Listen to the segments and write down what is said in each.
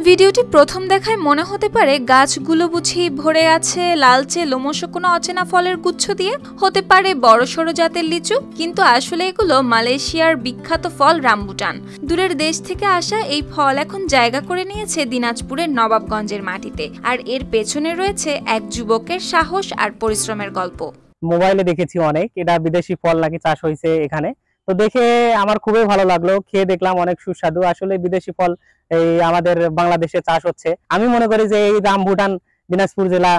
ভিডিওটি প্রথম দেখায় মনে হতে পারে গাছগুলো বুঝি ভরে আছে লালচে লোমশ কোনো অচেনা ফলের গুচ্ছ দিয়ে, হতে পারে বড়সড় জাতের লিচু, কিন্তু আসলে এগুলো মালয়েশিয়ার বিখ্যাত ফল রামবুটান। দূরের দেশ থেকে আসা এই ফল এখন জায়গা করে নিয়েছে দিনাজপুরের নবাবগঞ্জের মাটিতে, আর এর পেছনে রয়েছে এক যুবকের সাহস আর পরিশ্রমের গল্প। মোবাইলে দেখেছি অনেক, এটা বিদেশি ফল নাকি চাষ হয়েছে এখানে, তো দেখে আমার খুবই ভালো লাগলো। খেয়ে দেখলাম অনেক সুস্বাদু। আসলে বিদেশি ফল এই আমাদের বাংলাদেশে চাষ হচ্ছে। আমি মনে করি যে এই রামবুটান দিনাজপুর জেলা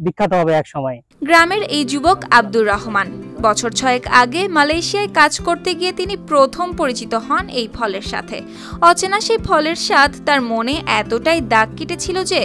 বিখ্যাত হবে এক সময়। গ্রামের এই যুবক আব্দুর রহমান বছর 6 আগে মালয়েশিয়ায় কাজ করতে গিয়ে তিনি প্রথম পরিচিত হন এই ফলের সাথে। অচেনা সেই ফলের স্বাদ তার মনে এতটাই দাগ কেটেছিল যে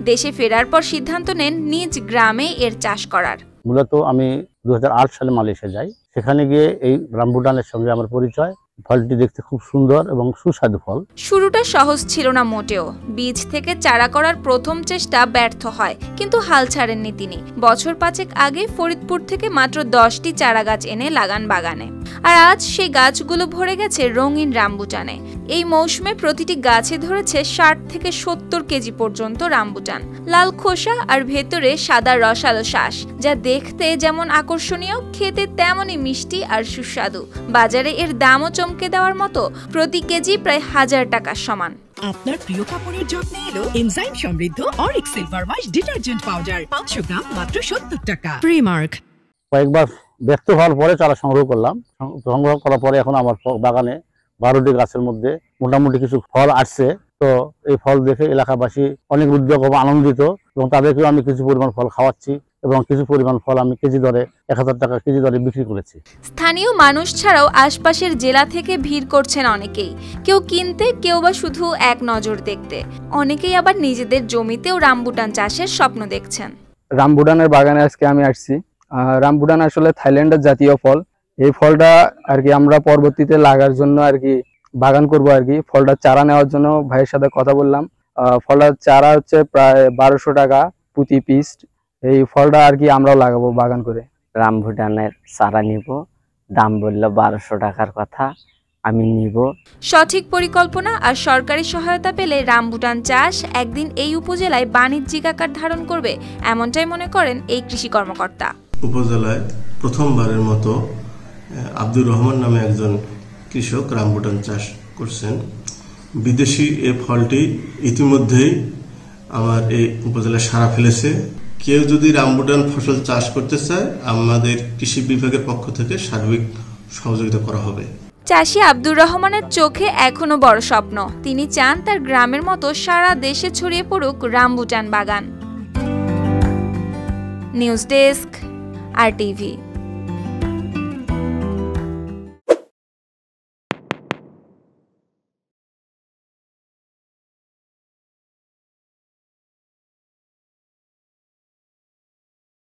দেশে ফেরার পর সিদ্ধান্ত নেন নিজ গ্রামে এর চাষ করার। মূলত আমি 2008 সালে মালয়েশিয়া যাই। সেখানে গিয়ে এই রামবুটানের সঙ্গে আমার পরিচয়। ফলটি দেখতে খুব সুন্দর এবং সুস্বাদু ফল। শুরুটা সহজ ছিল না মোটেও। বীজ থেকে চারা করার প্রথম চেষ্টা ব্যর্থ হয়, কিন্তু হাল ছাড়েননি তিনি। বছর 5 আগে ফরিদপুর থেকে মাত্র 10টি চারা গাছ এনে লাগান বাগানে, আর আজ সেই গাছগুলো ভরে গেছে রঙিন রামবুটানে। এই মৌসুমে প্রতিটি গাছে ধরেছে 60 থেকে 70 কেজি পর্যন্ত রামবুটান। লাল খোসা আর ভেতরে সাদা রসালো শ্বাস, যা দেখতে যেমন আকর্ষণীয়, খেতে তেমনই মিষ্টি আর সুস্বাদু। বাজারে এর দামও চমকে দেওয়ার মতো, প্রতি কেজি প্রায় 1000 টাকার সমান। আপনার প্রিয় কাপড়ের যত্নে এলো এনজাইম সমৃদ্ধ Arik silver wash detergent powder, 500 গ্রাম মাত্র 70 টাকা। প্রিমার্ক। কয়েকবার ব্যর্থ হওয়ার পরে চারা সংগ্রহ করলাম। সংগ্রহ করার পরে এখন আমার বাগানে 12টি গাছের মধ্যে মোটামুটি কিছু ফল আসছে। তো এই ফল দেখে এলাকাবাসী অনেক উদ্যোগ এবং আনন্দিত, এবং তাদেরকেও আমি কিছু পরিমাণ ফল খাওয়াচ্ছি এবং কিছু পরিমাণ ফল আমি কেজি দরে 1000 টাকা কেজি দরে বিক্রি করেছি। স্থানীয় মানুষ ছাড়াও আশপাশের জেলা থেকে ভিড় করছেন অনেকেই, কেউ কিনতে, কেউ বা শুধু এক নজর দেখতে। অনেকেই আবার নিজেদের জমিতেও রামবুটান চাষের স্বপ্ন দেখছেন। রামবুটানের বাগানে আজকে আমি আসছি। রামবুটান আসলে থাইল্যান্ডের জাতীয় ফল। এই ফলটা আর কি আমরা পরবর্তীতে লাগার জন্য আর কি বাগান করব আর কি। ফলটা চারা নেওয়ার জন্য ভাইয়ের সাথে কথা বললাম। ফলটার চারা হচ্ছে প্রায় 1200 টাকা প্রতি পিস। এই ফলটা আর কি আমরাও লাগাবো বাগান করে। রামবুটানের চারা নিব, দাম বললো 1200 টাকার কথা, আমি নিব। সঠিক পরিকল্পনা আর সরকারি সহায়তা পেলে রামবুটান চাষ একদিন এই উপজেলায় বাণিজ্যিক আকার ধারণ করবে, এমনটাই মনে করেন এই কৃষি কর্মকর্তা। উপজেলায় প্রথমবারের মতো আব্দুর রহমান নামে একজন কৃষক রামবুটান চাষ করছেন। বিদেশি এই ফলটি ইতিমধ্যেই আমার এই উপজেলায় সাড়া ফেলেছে। কেউ যদি রামবুটান ফসল চাষ করতে চায়, আমাদের কৃষি বিভাগের পক্ষ থেকে সার্বিক সহযোগিতা করা হবে। চাষি আব্দুর রহমানের চোখে এখনো বড় স্বপ্ন। তিনি চান তার গ্রামের মতো সারা দেশে ছড়িয়ে পড়ুক রামবুটান বাগান। News desk, RTV।